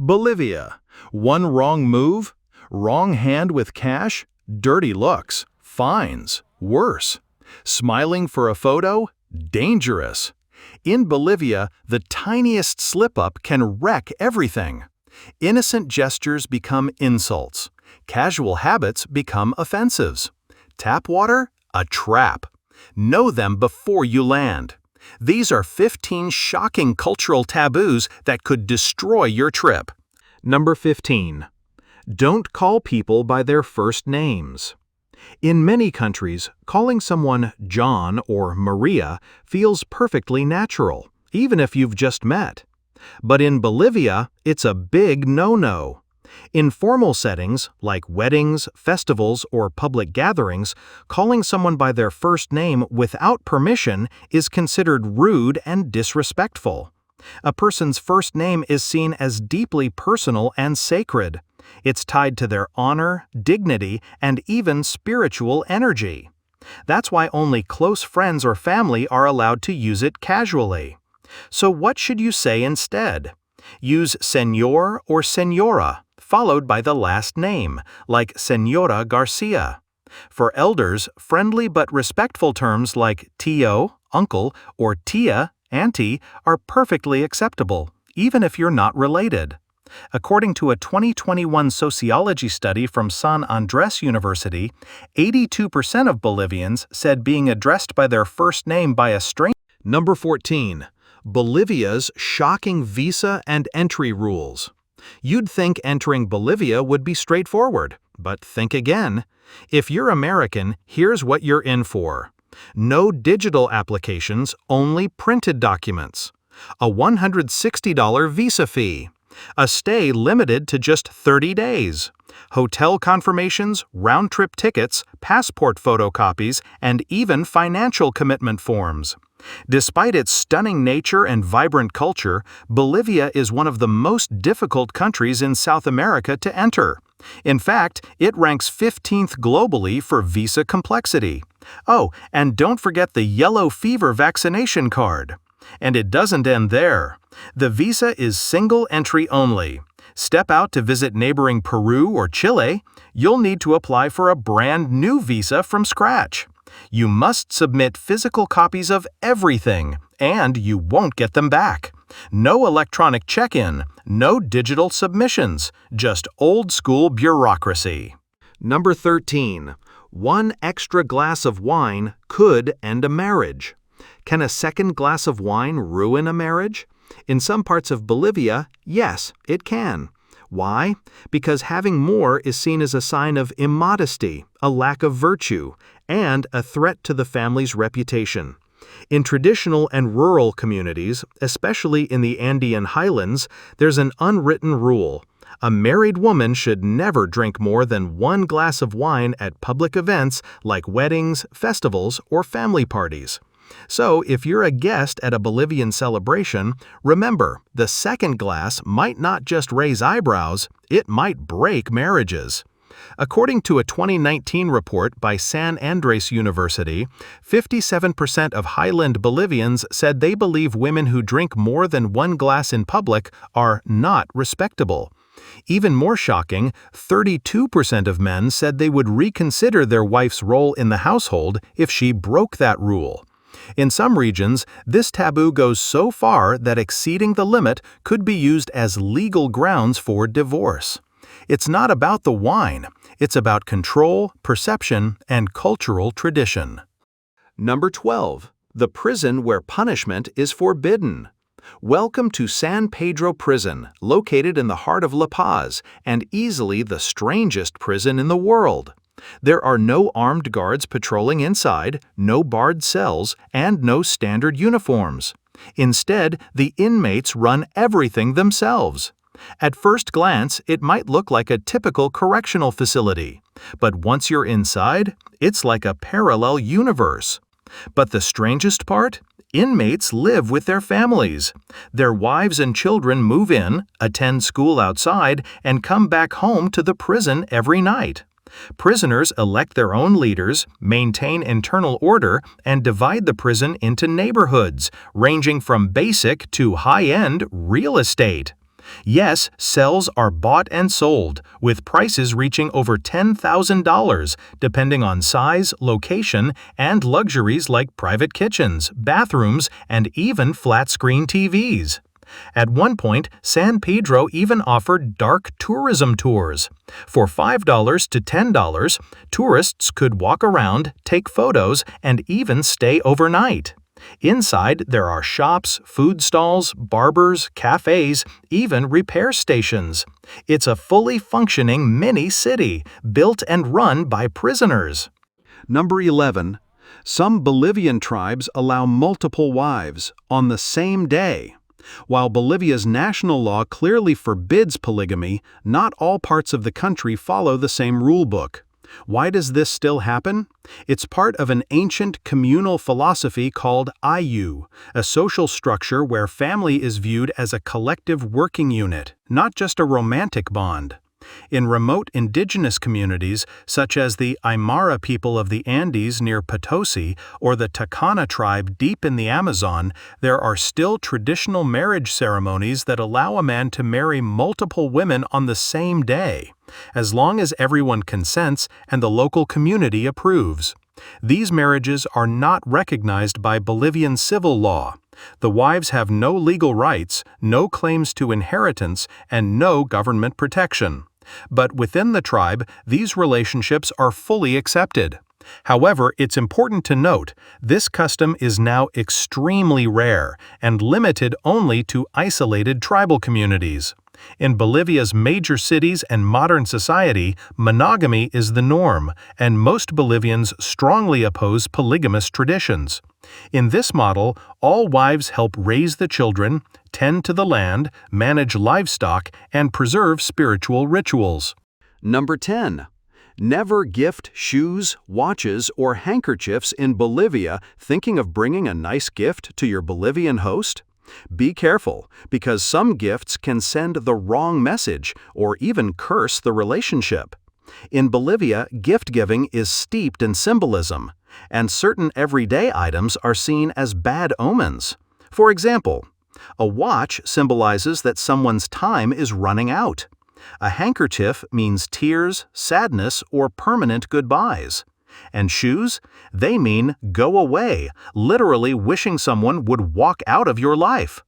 Bolivia. One wrong move, wrong hand with cash, dirty looks, fines, worse. Smiling for a photo, dangerous. In Bolivia, the tiniest slip-up can wreck everything. Innocent gestures become insults. Casual habits become offensives. Tap water? A trap. Know them before you land. These are 15 shocking cultural taboos that could destroy your trip. Number 15. Don't call people by their first names. In many countries, calling someone John or Maria feels perfectly natural, even if you've just met. But in Bolivia, it's a big no-no. In formal settings, like weddings, festivals, or public gatherings, calling someone by their first name without permission is considered rude and disrespectful. A person's first name is seen as deeply personal and sacred. It's tied to their honor, dignity, and even spiritual energy. That's why only close friends or family are allowed to use it casually. So what should you say instead? Use señor or señora, followed by the last name, like Señora Garcia. For elders, friendly but respectful terms like tío, uncle, or tía, auntie, are perfectly acceptable, even if you're not related. According to a 2021 sociology study from San Andrés University, 82% of Bolivians said being addressed by their first name by a stranger. Number 14. Bolivia's shocking visa and entry rules. You'd think entering Bolivia would be straightforward, but think again. If you're American, here's what you're in for. No digital applications, only printed documents. A $160 visa fee. A stay limited to just 30 days. Hotel confirmations, round-trip tickets, passport photocopies, and even financial commitment forms. Despite its stunning nature and vibrant culture, Bolivia is one of the most difficult countries in South America to enter. In fact, it ranks 15th globally for visa complexity. Oh, and don't forget the yellow fever vaccination card. And it doesn't end there. The visa is single entry only. Step out to visit neighboring Peru or Chile, you'll need to apply for a brand new visa from scratch. You must submit physical copies of everything, and you won't get them back. No electronic check-in, no digital submissions, just old-school bureaucracy. Number 13. One extra glass of wine could end a marriage. Can a second glass of wine ruin a marriage? In some parts of Bolivia, yes, it can. Why? Because having more is seen as a sign of immodesty, a lack of virtue, and a threat to the family's reputation. In traditional and rural communities, especially in the Andean highlands, there's an unwritten rule. A married woman should never drink more than one glass of wine at public events like weddings, festivals, or family parties. So, if you're a guest at a Bolivian celebration, remember, the second glass might not just raise eyebrows, it might break marriages. According to a 2019 report by San Andrés University, 57% of highland Bolivians said they believe women who drink more than one glass in public are not respectable. Even more shocking, 32% of men said they would reconsider their wife's role in the household if she broke that rule. In some regions, this taboo goes so far that exceeding the limit could be used as legal grounds for divorce. It's not about the wine, it's about control, perception, and cultural tradition. Number 12. The prison where punishment is forbidden. Welcome to San Pedro Prison, located in the heart of La Paz, and easily the strangest prison in the world. There are no armed guards patrolling inside, no barred cells, and no standard uniforms. Instead, the inmates run everything themselves. At first glance, it might look like a typical correctional facility, but once you're inside, it's like a parallel universe. But the strangest part? Inmates live with their families. Their wives and children move in, attend school outside, and come back home to the prison every night. Prisoners elect their own leaders, maintain internal order, and divide the prison into neighborhoods, ranging from basic to high-end real estate. Yes, cells are bought and sold, with prices reaching over $10,000, depending on size, location, and luxuries like private kitchens, bathrooms, and even flat-screen TVs. At one point, San Pedro even offered dark tourism tours. For $5 to $10, tourists could walk around, take photos, and even stay overnight. Inside, there are shops, food stalls, barbers, cafes, even repair stations. It's a fully functioning mini-city, built and run by prisoners. Number 11. Some Bolivian tribes allow multiple wives on the same day. While Bolivia's national law clearly forbids polygamy, not all parts of the country follow the same rulebook. Why does this still happen? It's part of an ancient communal philosophy called ayu, a social structure where family is viewed as a collective working unit, not just a romantic bond. In remote indigenous communities, such as the Aymara people of the Andes near Potosi or the Takana tribe deep in the Amazon, there are still traditional marriage ceremonies that allow a man to marry multiple women on the same day, as long as everyone consents and the local community approves. These marriages are not recognized by Bolivian civil law. The wives have no legal rights, no claims to inheritance, and no government protection. But within the tribe, these relationships are fully accepted. However, it's important to note, this custom is now extremely rare and limited only to isolated tribal communities. In Bolivia's major cities and modern society, monogamy is the norm, and most Bolivians strongly oppose polygamous traditions. In this model, all wives help raise the children, tend to the land, manage livestock, and preserve spiritual rituals. Number 10. Never gift shoes, watches, or handkerchiefs in Bolivia thinking of bringing a nice gift to your Bolivian host? Be careful, because some gifts can send the wrong message or even curse the relationship. In Bolivia, gift-giving is steeped in symbolism, and certain everyday items are seen as bad omens. For example, a watch symbolizes that someone's time is running out. A handkerchief means tears, sadness, or permanent goodbyes. And shoes? They mean go away, literally wishing someone would walk out of your life.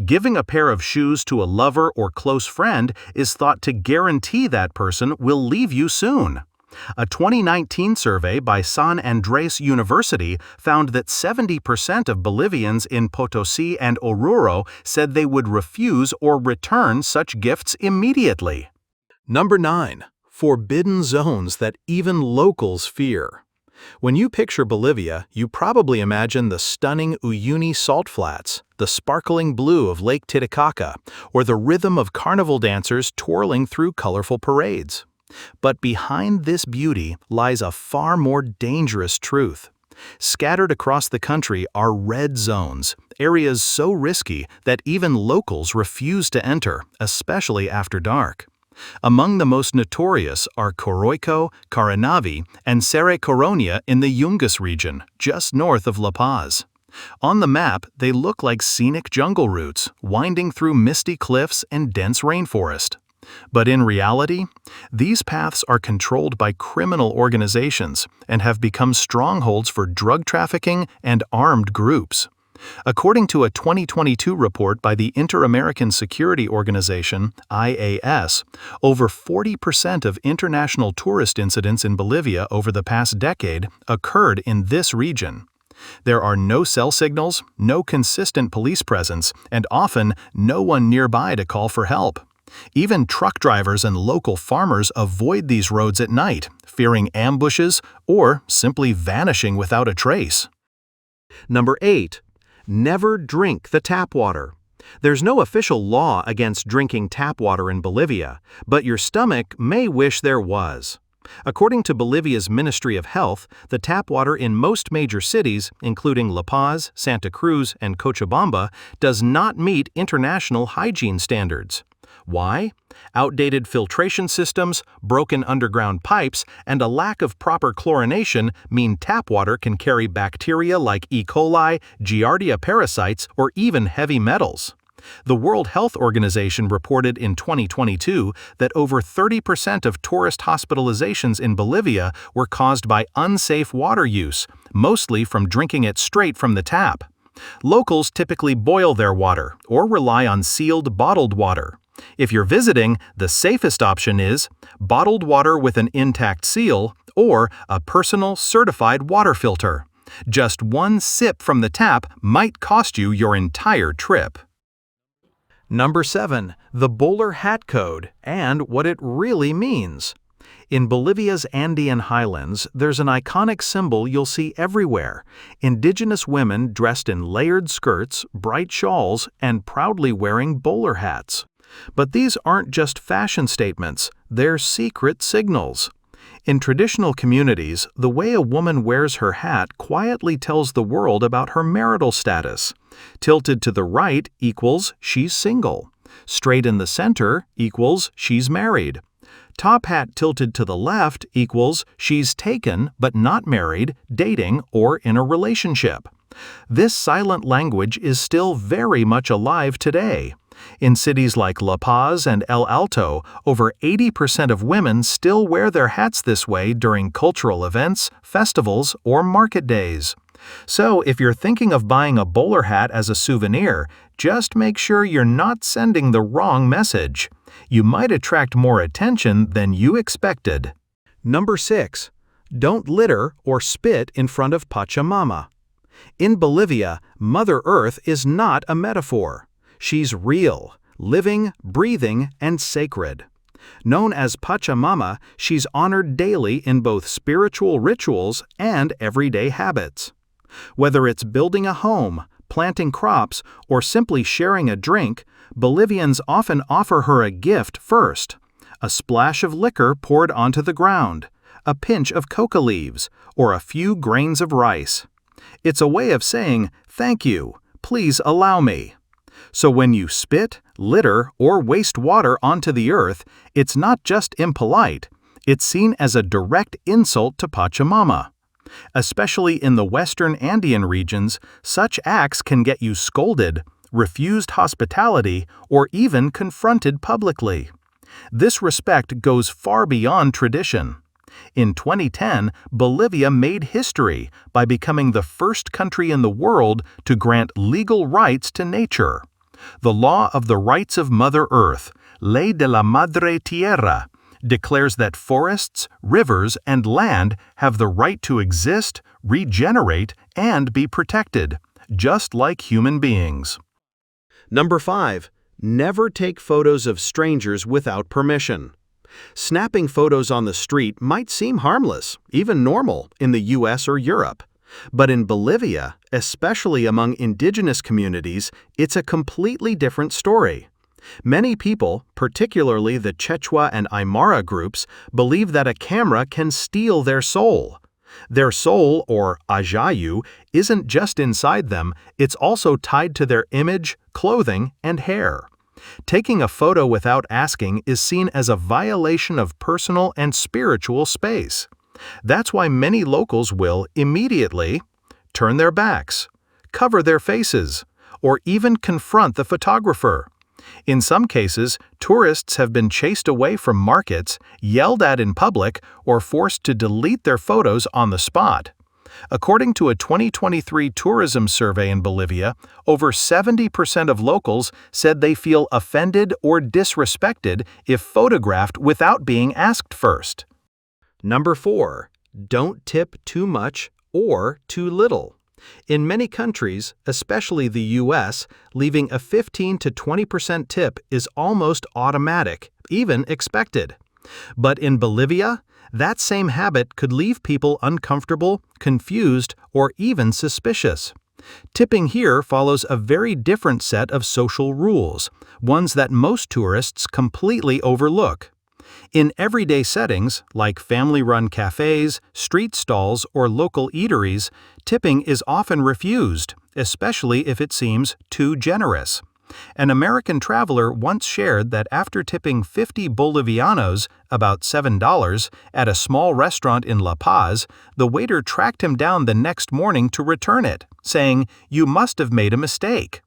Giving a pair of shoes to a lover or close friend is thought to guarantee that person will leave you soon. A 2019 survey by San Andrés University found that 70% of Bolivians in Potosi and Oruro said they would refuse or return such gifts immediately. Number 9. Forbidden zones that even locals fear. When you picture Bolivia, you probably imagine the stunning Uyuni salt flats, the sparkling blue of Lake Titicaca, or the rhythm of carnival dancers twirling through colorful parades. But behind this beauty lies a far more dangerous truth. Scattered across the country are red zones, areas so risky that even locals refuse to enter, especially after dark. Among the most notorious are Coroico, Caranavi, and Serra Coronia in the Yungas region, just north of La Paz. On the map, they look like scenic jungle routes, winding through misty cliffs and dense rainforest. But in reality, these paths are controlled by criminal organizations and have become strongholds for drug trafficking and armed groups. According to a 2022 report by the Inter-American Security Organization, IAS, over 40% of international tourist incidents in Bolivia over the past decade occurred in this region. There are no cell signals, no consistent police presence, and often no one nearby to call for help. Even truck drivers and local farmers avoid these roads at night, fearing ambushes or simply vanishing without a trace. Number 8. Never drink the tap water. There's no official law against drinking tap water in Bolivia, but your stomach may wish there was. According to Bolivia's Ministry of Health, the tap water in most major cities, including La Paz, Santa Cruz, and Cochabamba, does not meet international hygiene standards. Why? Outdated filtration systems, broken underground pipes, and a lack of proper chlorination mean tap water can carry bacteria like E. coli, Giardia parasites, or even heavy metals. The World Health Organization reported in 2022 that over 30% of tourist hospitalizations in Bolivia were caused by unsafe water use, mostly from drinking it straight from the tap. Locals typically boil their water or rely on sealed bottled water. If you're visiting, the safest option is bottled water with an intact seal or a personal certified water filter. Just one sip from the tap might cost you your entire trip. Number 7. The bowler hat code and what it really means. In Bolivia's Andean highlands, there's an iconic symbol you'll see everywhere: indigenous women dressed in layered skirts, bright shawls, and proudly wearing bowler hats. But these aren't just fashion statements, they're secret signals. In traditional communities, the way a woman wears her hat quietly tells the world about her marital status. Tilted to the right equals she's single. Straight in the center equals she's married. Top hat tilted to the left equals she's taken but not married, dating, or in a relationship. This silent language is still very much alive today. In cities like La Paz and El Alto, over 80% of women still wear their hats this way during cultural events, festivals, or market days. So if you're thinking of buying a bowler hat as a souvenir, just make sure you're not sending the wrong message. You might attract more attention than you expected. Number 6. Don't litter or spit in front of Pachamama. In Bolivia, Mother Earth is not a metaphor. She's real, living, breathing, and sacred. Known as Pachamama, she's honored daily in both spiritual rituals and everyday habits. Whether it's building a home, planting crops, or simply sharing a drink, Bolivians often offer her a gift first: a splash of liquor poured onto the ground, a pinch of coca leaves, or a few grains of rice. It's a way of saying, "Thank you, please allow me." So when you spit, litter, or waste water onto the earth, it's not just impolite, it's seen as a direct insult to Pachamama. Especially in the western Andean regions, such acts can get you scolded, refused hospitality, or even confronted publicly. This respect goes far beyond tradition. In 2010, Bolivia made history by becoming the first country in the world to grant legal rights to nature. The Law of the Rights of Mother Earth, Ley de la Madre Tierra, declares that forests, rivers, and land have the right to exist, regenerate, and be protected, just like human beings. Number 5. Never take photos of strangers without permission. Snapping photos on the street might seem harmless, even normal, in the US or Europe. But in Bolivia, especially among indigenous communities, it's a completely different story. Many people, particularly the Quechua and Aymara groups, believe that a camera can steal their soul. Their soul, or ajayu, isn't just inside them, it's also tied to their image, clothing, and hair. Taking a photo without asking is seen as a violation of personal and spiritual space. That's why many locals will immediately turn their backs, cover their faces, or even confront the photographer. In some cases, tourists have been chased away from markets, yelled at in public, or forced to delete their photos on the spot. According to a 2023 tourism survey in Bolivia, over 70% of locals said they feel offended or disrespected if photographed without being asked first. Number 4. Don't tip too much or too little. In many countries, especially the US, leaving a 15 to 20% tip is almost automatic, even expected. But in Bolivia, that same habit could leave people uncomfortable, confused, or even suspicious. Tipping here follows a very different set of social rules, ones that most tourists completely overlook. In everyday settings, like family-run cafes, street stalls, or local eateries, tipping is often refused, especially if it seems too generous. An American traveler once shared that after tipping 50 Bolivianos, about $7, at a small restaurant in La Paz, the waiter tracked him down the next morning to return it, saying, "You must have made a mistake."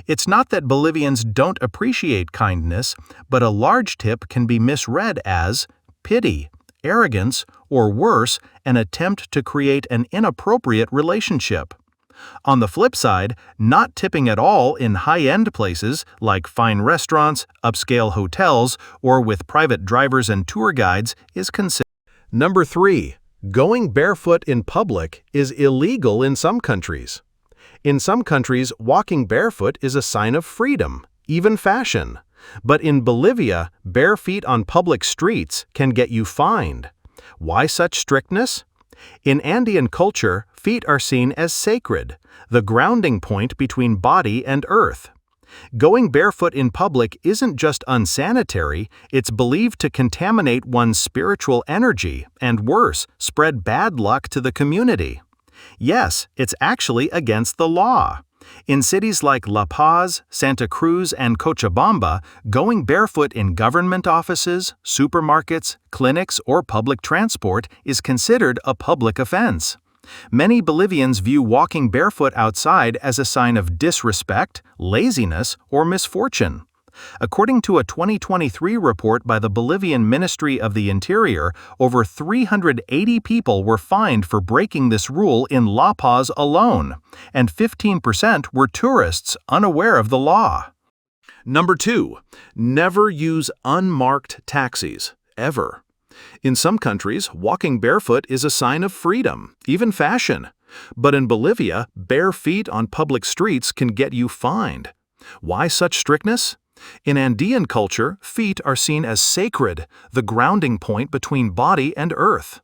It's not that Bolivians don't appreciate kindness, but a large tip can be misread as pity, arrogance, or worse, an attempt to create an inappropriate relationship. On the flip side, not tipping at all in high-end places like fine restaurants, upscale hotels, or with private drivers and tour guides is considered. Number 3. Going barefoot in public is illegal in some countries. In some countries, walking barefoot is a sign of freedom, even fashion. But in Bolivia, bare feet on public streets can get you fined. Why such strictness? In Andean culture, feet are seen as sacred, the grounding point between body and earth. Going barefoot in public isn't just unsanitary, it's believed to contaminate one's spiritual energy and worse, spread bad luck to the community. Yes, it's actually against the law. In cities like La Paz, Santa Cruz, and Cochabamba, going barefoot in government offices, supermarkets, clinics, or public transport is considered a public offense. Many Bolivians view walking barefoot outside as a sign of disrespect, laziness, or misfortune. According to a 2023 report by the Bolivian Ministry of the Interior, over 380 people were fined for breaking this rule in La Paz alone, and 15% were tourists unaware of the law. Number 2. Never use unmarked taxis, ever. In some countries, walking barefoot is a sign of freedom, even fashion. But in Bolivia, bare feet on public streets can get you fined. Why such strictness? In Andean culture, feet are seen as sacred, the grounding point between body and earth.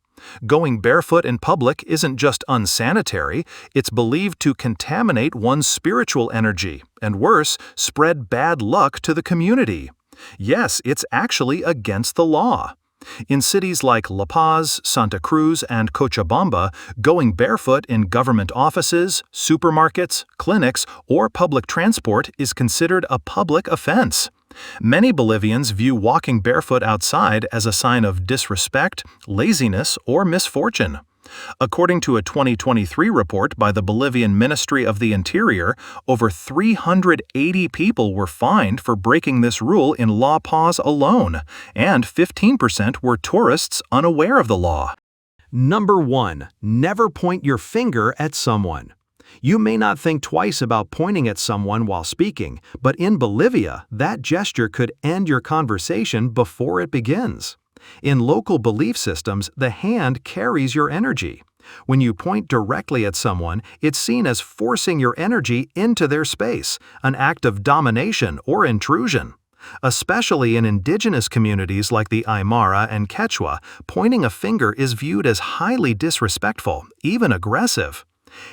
Going barefoot in public isn't just unsanitary, it's believed to contaminate one's spiritual energy, and worse, spread bad luck to the community. Yes, it's actually against the law. In cities like La Paz, Santa Cruz, and Cochabamba, going barefoot in government offices, supermarkets, clinics, or public transport is considered a public offense. Many Bolivians view walking barefoot outside as a sign of disrespect, laziness, or misfortune. According to a 2023 report by the Bolivian Ministry of the Interior, over 380 people were fined for breaking this rule in La Paz alone, and 15% were tourists unaware of the law. Number 1. Never point your finger at someone. You may not think twice about pointing at someone while speaking, but in Bolivia, that gesture could end your conversation before it begins. In local belief systems, the hand carries your energy. When you point directly at someone, it's seen as forcing your energy into their space, an act of domination or intrusion. Especially in indigenous communities like the Aymara and Quechua, pointing a finger is viewed as highly disrespectful, even aggressive.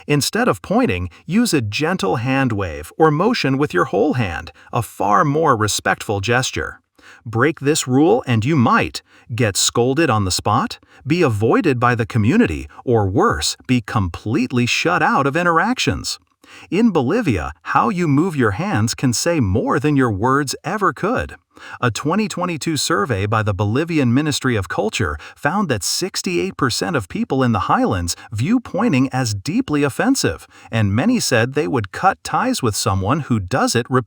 Instead of pointing, use a gentle hand wave or motion with your whole hand, a far more respectful gesture. Break this rule and you might get scolded on the spot, be avoided by the community, or worse, be completely shut out of interactions. In Bolivia, how you move your hands can say more than your words ever could. A 2022 survey by the Bolivian Ministry of Culture found that 68% of people in the highlands view pointing as deeply offensive, and many said they would cut ties with someone who does it repeatedly.